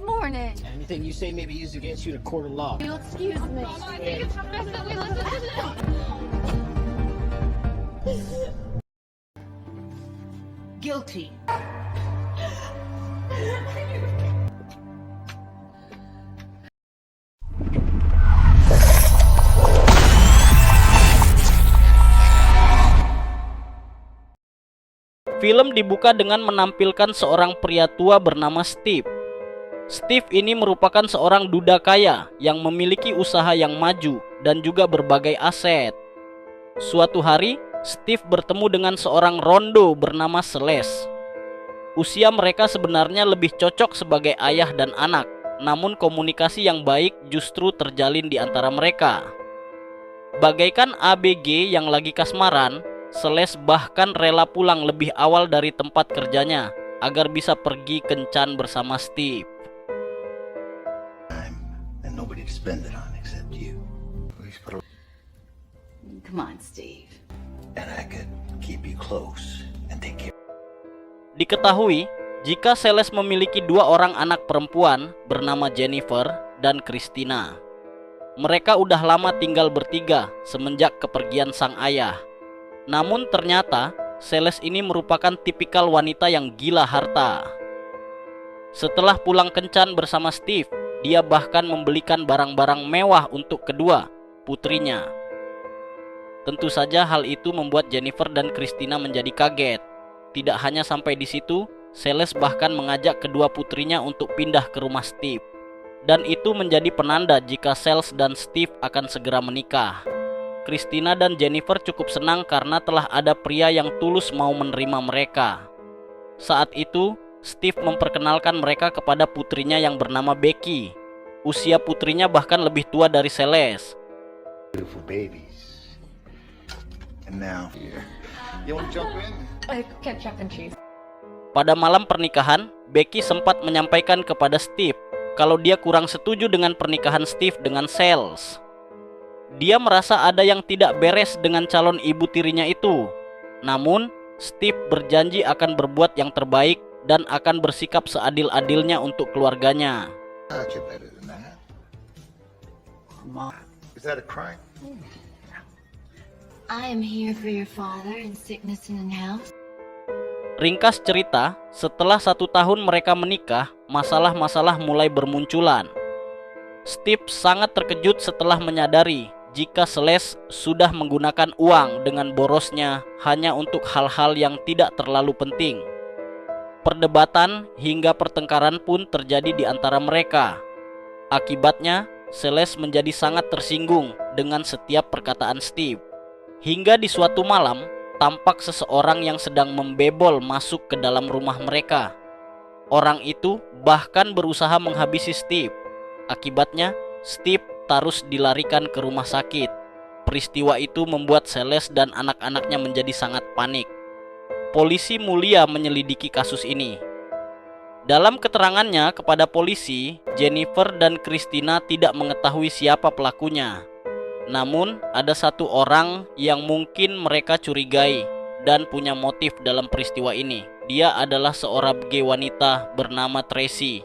morning. Anything you say may be used against you in a court of law. You'll excuse me. I think it's best that we listen to them. Guilty. Film dibuka dengan menampilkan seorang pria tua bernama Steve. Steve ini merupakan seorang duda kaya yang memiliki usaha yang maju dan juga berbagai aset. Suatu hari, Steve bertemu dengan seorang rondo bernama Celeste. Usia mereka sebenarnya lebih cocok sebagai ayah dan anak, namun komunikasi yang baik justru terjalin di antara mereka. Bagaikan ABG yang lagi kasmaran, Celeste bahkan rela pulang lebih awal dari tempat kerjanya agar bisa pergi kencan bersama Steve. And nobody to spend it on except you. Come on, Steve. And I could keep you close and take care. Diketahui jika Celeste memiliki 2 orang anak perempuan bernama Jennifer dan Christina. Mereka udah lama tinggal bertiga semenjak kepergian sang ayah. Namun ternyata Celeste ini merupakan tipikal wanita yang gila harta. Setelah pulang kencan bersama Steve, dia bahkan membelikan barang-barang mewah untuk kedua putrinya. Tentu saja hal itu membuat Jennifer dan Christina menjadi kaget. Tidak hanya sampai di situ, Celeste bahkan mengajak kedua putrinya untuk pindah ke rumah Steve. Dan itu menjadi penanda jika Celeste dan Steve akan segera menikah. Christina dan Jennifer cukup senang karena telah ada pria yang tulus mau menerima mereka. Saat itu, Steve memperkenalkan mereka kepada putrinya yang bernama Becky. Usia putrinya bahkan lebih tua dari Celeste. Beautiful babies. And now, you want to jump in? Ketchup and cheese. Pada malam pernikahan, Becky sempat menyampaikan kepada Steve kalau dia kurang setuju dengan pernikahan Steve dengan Celeste. Dia merasa ada yang tidak beres dengan calon ibu tirinya itu. Namun, Steve berjanji akan berbuat yang terbaik dan akan bersikap seadil-adilnya untuk keluarganya. You're better than that. Is that a crime? I am here for your father in sickness and in health. Ringkas cerita, setelah 1 tahun mereka menikah, masalah-masalah mulai bermunculan. Steve sangat terkejut setelah menyadari jika Celeste sudah menggunakan uang dengan borosnya hanya untuk hal-hal yang tidak terlalu penting. Perdebatan hingga pertengkaran pun terjadi di antara mereka. Akibatnya, Celeste menjadi sangat tersinggung dengan setiap perkataan Steve. Hingga di suatu malam, tampak seseorang yang sedang membebol masuk ke dalam rumah mereka. Orang itu bahkan berusaha menghabisi Steve. Akibatnya, Steve harus dilarikan ke rumah sakit. Peristiwa itu membuat Celeste dan anak-anaknya menjadi sangat panik. Polisi mulia menyelidiki kasus ini. Dalam keterangannya kepada polisi, Jennifer dan Christina tidak mengetahui siapa pelakunya. Namun, ada 1 orang yang mungkin mereka curigai dan punya motif dalam peristiwa ini. Dia adalah seorang gay wanita bernama Tracy.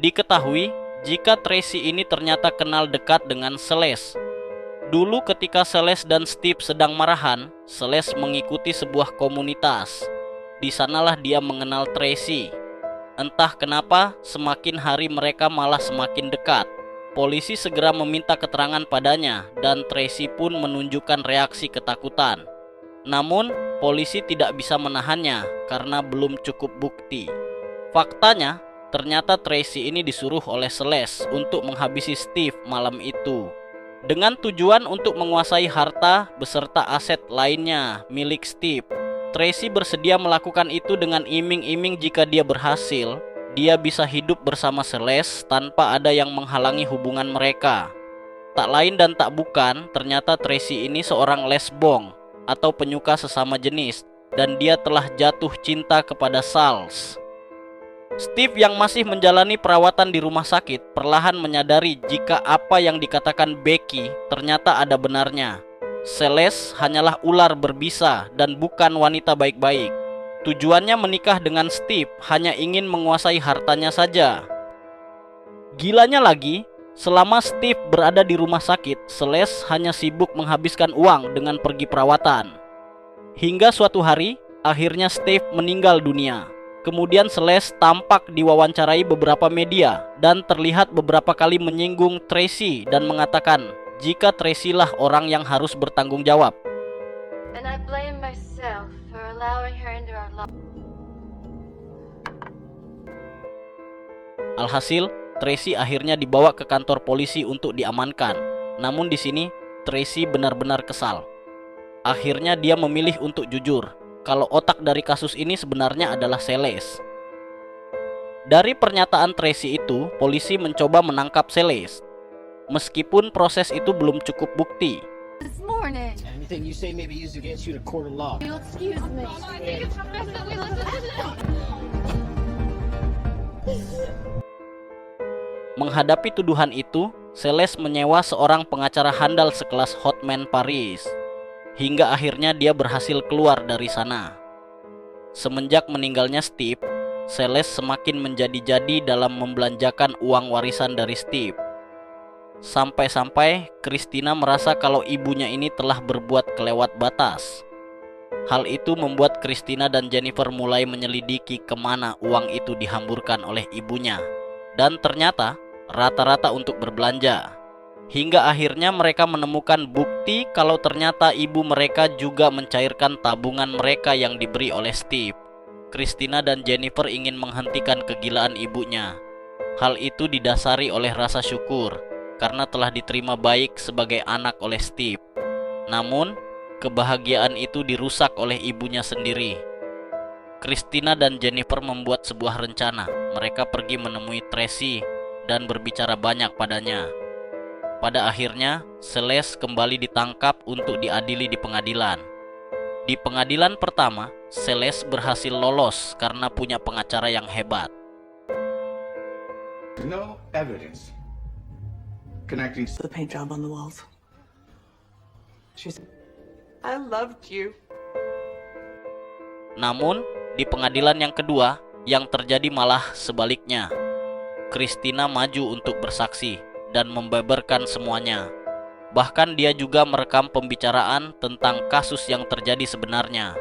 Diketahui jika Tracy ini ternyata kenal dekat dengan Celeste. Dulu ketika Celeste dan Steve sedang marahan, Celeste mengikuti sebuah komunitas. Di sanalah dia mengenal Tracy. Entah kenapa, semakin hari mereka malah semakin dekat. Polisi segera meminta keterangan padanya dan Tracy pun menunjukkan reaksi ketakutan. Namun, polisi tidak bisa menahannya karena belum cukup bukti. Faktanya, ternyata Tracy ini disuruh oleh Celeste untuk menghabisi Steve malam itu. Dengan tujuan untuk menguasai harta beserta aset lainnya milik Steve. Tracy bersedia melakukan itu dengan iming-iming jika dia berhasil, dia bisa hidup bersama Celeste tanpa ada yang menghalangi hubungan mereka. Tak lain dan tak bukan, ternyata Tracy ini seorang lesbong atau penyuka sesama jenis dan dia telah jatuh cinta kepada Charles. Steve yang masih menjalani perawatan di rumah sakit perlahan menyadari jika apa yang dikatakan Becky ternyata ada benarnya. Celeste hanyalah ular berbisa dan bukan wanita baik-baik. Tujuannya menikah dengan Steve hanya ingin menguasai hartanya saja. Gilanya lagi, selama Steve berada di rumah sakit, Celeste hanya sibuk menghabiskan uang dengan pergi perawatan. Hingga suatu hari, akhirnya Steve meninggal dunia. Kemudian Celeste tampak diwawancarai beberapa media dan terlihat beberapa kali menyinggung Tracy dan mengatakan jika Tracy lah orang yang harus bertanggung jawab. And I blame myself for allowing her into our life. Alhasil, Tracy akhirnya dibawa ke kantor polisi untuk diamankan. Namun di sini, Tracy benar-benar kesal. Akhirnya dia memilih untuk jujur kalau otak dari kasus ini sebenarnya adalah Celeste. Dari pernyataan Tracy itu, polisi mencoba menangkap Celeste. Meskipun proses itu belum cukup bukti. This morning. Anything you say may be used against you in a court of law. You'll excuse me. I think it's best that we listen to them. Menghadapi tuduhan itu, Celeste menyewa seorang pengacara handal sekelas Hotman Paris. Hingga akhirnya dia berhasil keluar dari sana. Semenjak meninggalnya Steve, Celeste semakin menjadi-jadi dalam membelanjakan uang warisan dari Steve. Sampai-sampai Christina merasa kalau ibunya ini telah berbuat kelewat batas. Hal itu membuat Christina dan Jennifer mulai menyelidiki kemana uang itu dihamburkan oleh ibunya. Dan ternyata rata-rata untuk berbelanja. Hingga akhirnya mereka menemukan bukti kalau ternyata ibu mereka juga mencairkan tabungan mereka yang diberi oleh Steve. Christina dan Jennifer ingin menghentikan kegilaan ibunya. Hal itu didasari oleh rasa syukur karena telah diterima baik sebagai anak oleh Steve. Namun, kebahagiaan itu dirusak oleh ibunya sendiri. Christina dan Jennifer membuat sebuah rencana. Mereka pergi menemui Tracy dan berbicara banyak padanya. Pada akhirnya, Celeste kembali ditangkap untuk diadili di pengadilan. Di pengadilan pertama, Celeste berhasil lolos karena punya pengacara yang hebat. No evidence connecting. The paint job on the walls. She said, I loved you. Namun, di pengadilan yang kedua, yang terjadi malah sebaliknya. Christina maju untuk bersaksi dan membeberkan semuanya. Bahkan dia juga merekam pembicaraan tentang kasus yang terjadi sebenarnya.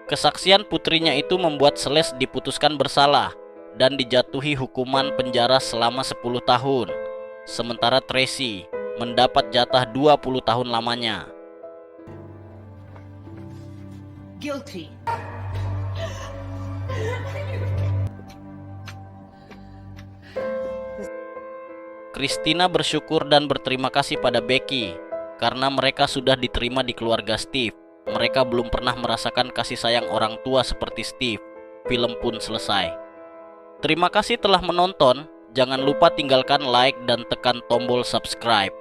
Kesaksian putrinya itu membuat Celeste diputuskan bersalah dan dijatuhi hukuman penjara selama 10 tahun. Sementara Tracy mendapat jatah 20 tahun lamanya. Guilty. Christina bersyukur dan berterima kasih pada Becky karena mereka sudah diterima di keluarga Steve. Mereka belum pernah merasakan kasih sayang orang tua seperti Steve. Film pun selesai. Terima kasih telah menonton. Jangan lupa tinggalkan like dan tekan tombol subscribe.